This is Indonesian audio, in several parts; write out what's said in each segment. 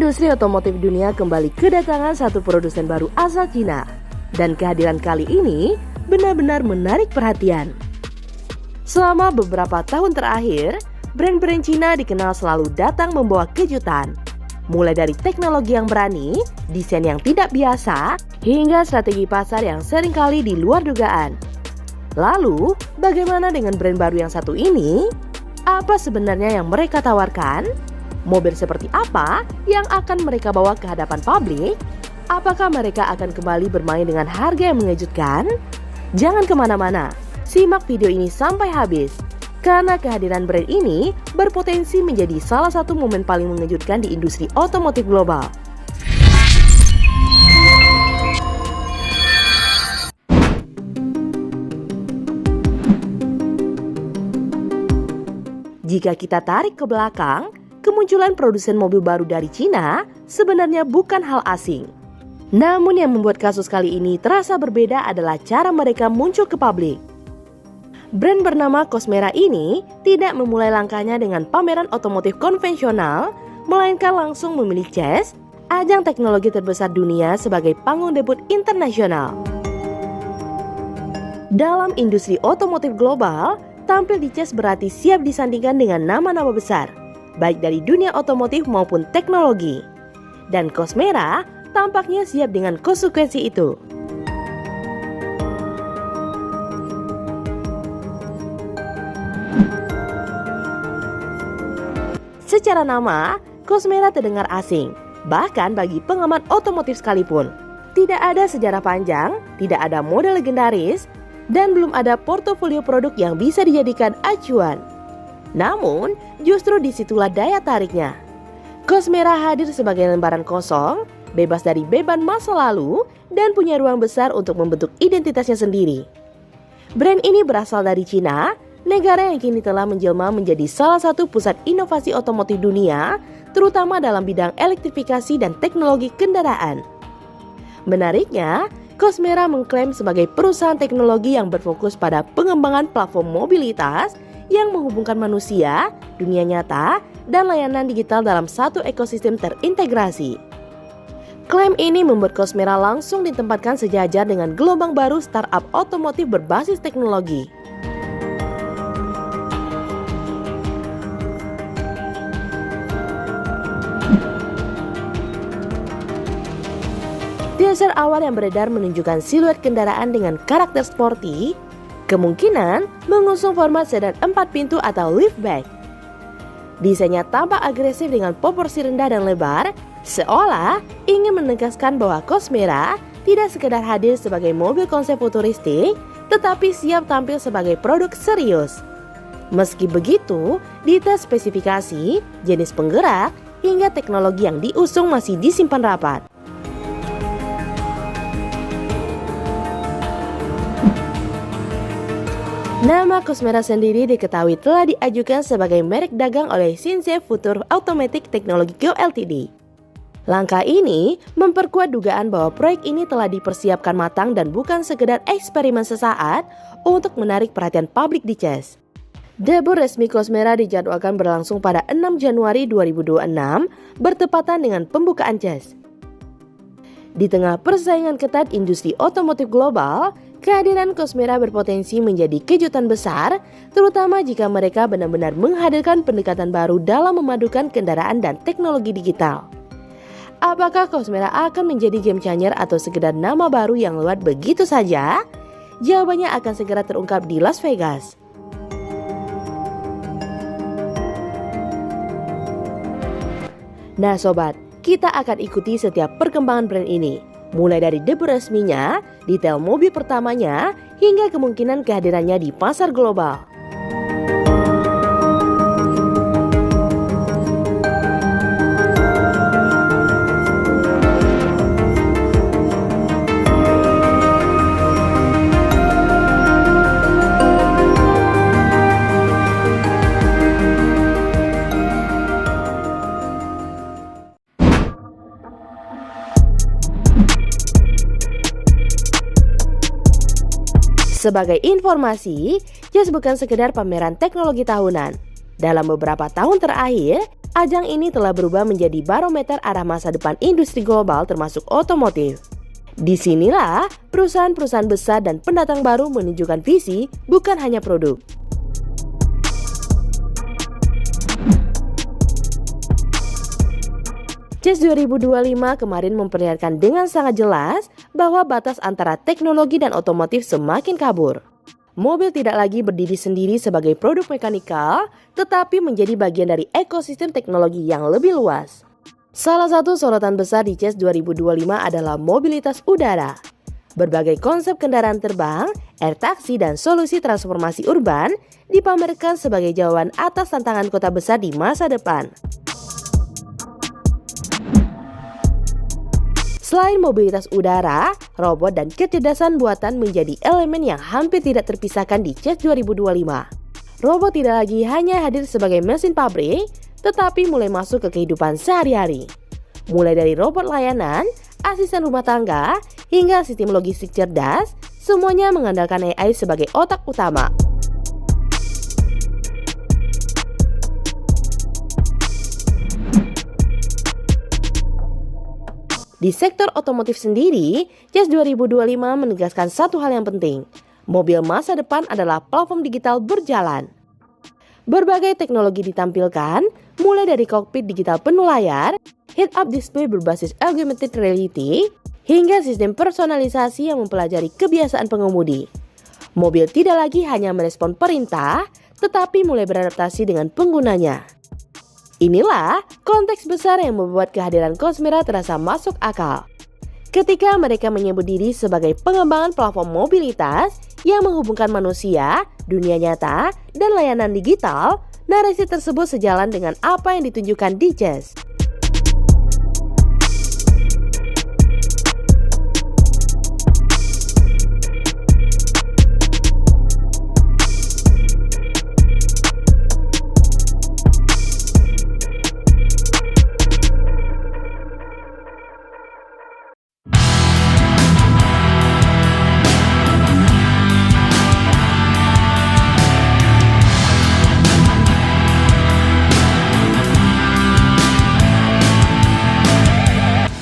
Industri otomotif dunia kembali kedatangan satu produsen baru asal Cina. Dan kehadiran kali ini benar-benar menarik perhatian. Selama beberapa tahun terakhir, brand-brand Cina dikenal selalu datang membawa kejutan. Mulai dari teknologi yang berani, desain yang tidak biasa, hingga strategi pasar yang seringkali di luar dugaan. Lalu, bagaimana dengan brand baru yang satu ini? Apa sebenarnya yang mereka tawarkan? Mobil seperti apa yang akan mereka bawa ke hadapan publik? Apakah mereka akan kembali bermain dengan harga yang mengejutkan? Jangan kemana-mana, simak video ini sampai habis. Karena kehadiran brand ini berpotensi menjadi salah satu momen paling mengejutkan di industri otomotif global. Jika kita tarik ke belakang, kemunculan produsen mobil baru dari Cina sebenarnya bukan hal asing. Namun yang membuat kasus kali ini terasa berbeda adalah cara mereka muncul ke publik. Brand bernama Cosmera ini tidak memulai langkahnya dengan pameran otomotif konvensional, melainkan langsung memilih CES, ajang teknologi terbesar dunia sebagai panggung debut internasional. Dalam industri otomotif global, tampil di CES berarti siap disandingkan dengan nama-nama besar, baik dari dunia otomotif maupun teknologi. Dan Cosmera tampaknya siap dengan konsekuensi itu. Secara nama, Cosmera terdengar asing, bahkan bagi pengamat otomotif sekalipun. Tidak ada sejarah panjang, tidak ada model legendaris, dan belum ada portofolio produk yang bisa dijadikan acuan. Namun, justru disitulah daya tariknya. Cosmera hadir sebagai lembaran kosong, bebas dari beban masa lalu, dan punya ruang besar untuk membentuk identitasnya sendiri. Brand ini berasal dari Cina, negara yang kini telah menjelma menjadi salah satu pusat inovasi otomotif dunia, terutama dalam bidang elektrifikasi dan teknologi kendaraan. Menariknya, Cosmera mengklaim sebagai perusahaan teknologi yang berfokus pada pengembangan platform mobilitas yang menghubungkan manusia, dunia nyata, dan layanan digital dalam satu ekosistem terintegrasi. Klaim ini membuat Cosmera langsung ditempatkan sejajar dengan gelombang baru startup otomotif berbasis teknologi. Teaser awal yang beredar menunjukkan siluet kendaraan dengan karakter sporty, kemungkinan mengusung format sedan 4 pintu atau liftback. Desainnya tampak agresif dengan proporsi rendah dan lebar, seolah ingin menegaskan bahwa Cosmera tidak sekedar hadir sebagai mobil konsep futuristik, tetapi siap tampil sebagai produk serius. Meski begitu, detail spesifikasi, jenis penggerak, hingga teknologi yang diusung masih disimpan rapat. Nama Cosmera sendiri diketahui telah diajukan sebagai merek dagang oleh Xinzhe Future Automatic Technology Co. Ltd. Langkah ini memperkuat dugaan bahwa proyek ini telah dipersiapkan matang dan bukan sekedar eksperimen sesaat untuk menarik perhatian publik di CES. Debut resmi Cosmera dijadwalkan berlangsung pada 6 Januari 2026 bertepatan dengan pembukaan CES. Di tengah persaingan ketat industri otomotif global, kehadiran Cosmera berpotensi menjadi kejutan besar, terutama jika mereka benar-benar menghadirkan pendekatan baru dalam memadukan kendaraan dan teknologi digital. Apakah Cosmera akan menjadi game changer atau sekedar nama baru yang lewat begitu saja? Jawabannya akan segera terungkap di Las Vegas. Nah sobat, kita akan ikuti setiap perkembangan brand ini. Mulai dari debut resminya, detail mobil pertamanya, hingga kemungkinan kehadirannya di pasar global. Sebagai informasi, CES bukan sekedar pameran teknologi tahunan. Dalam beberapa tahun terakhir, Ajang ini telah berubah menjadi barometer arah masa depan industri global termasuk otomotif. Disinilah perusahaan-perusahaan besar dan pendatang baru menunjukkan visi, bukan hanya produk. CES 2025 kemarin memperlihatkan dengan sangat jelas bahwa batas antara teknologi dan otomotif semakin kabur. Mobil tidak lagi berdiri sendiri sebagai produk mekanikal, tetapi menjadi bagian dari ekosistem teknologi yang lebih luas. Salah satu sorotan besar di CES 2025 adalah mobilitas udara. Berbagai konsep kendaraan terbang, air taksi, dan solusi transformasi urban dipamerkan sebagai jawaban atas tantangan kota besar di masa depan. Selain mobilitas udara, robot dan kecerdasan buatan menjadi elemen yang hampir tidak terpisahkan di CES 2025. Robot tidak lagi hanya hadir sebagai mesin pabrik, tetapi mulai masuk ke kehidupan sehari-hari. Mulai dari robot layanan, asisten rumah tangga, hingga sistem logistik cerdas, semuanya mengandalkan AI sebagai otak utama. Di sektor otomotif sendiri, CES 2025 menegaskan satu hal yang penting. Mobil masa depan adalah platform digital berjalan. Berbagai teknologi ditampilkan, mulai dari kokpit digital penuh layar, head-up display berbasis augmented reality, hingga sistem personalisasi yang mempelajari kebiasaan pengemudi. Mobil tidak lagi hanya merespon perintah, tetapi mulai beradaptasi dengan penggunanya. Inilah konteks besar yang membuat kehadiran Cosmera terasa masuk akal. Ketika mereka menyebut diri sebagai pengembangan platform mobilitas yang menghubungkan manusia, dunia nyata, dan layanan digital, narasi tersebut sejalan dengan apa yang ditunjukkan di CES.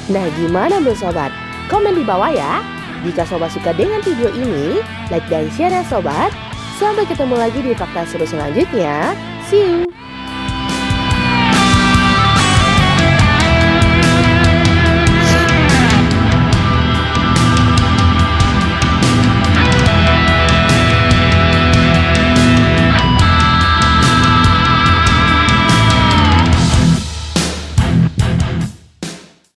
Nah, gimana menurut sobat? Komen di bawah ya. Jika sobat suka dengan video ini, like dan share ya sobat. Sampai ketemu lagi di fakta seru selanjutnya. See you!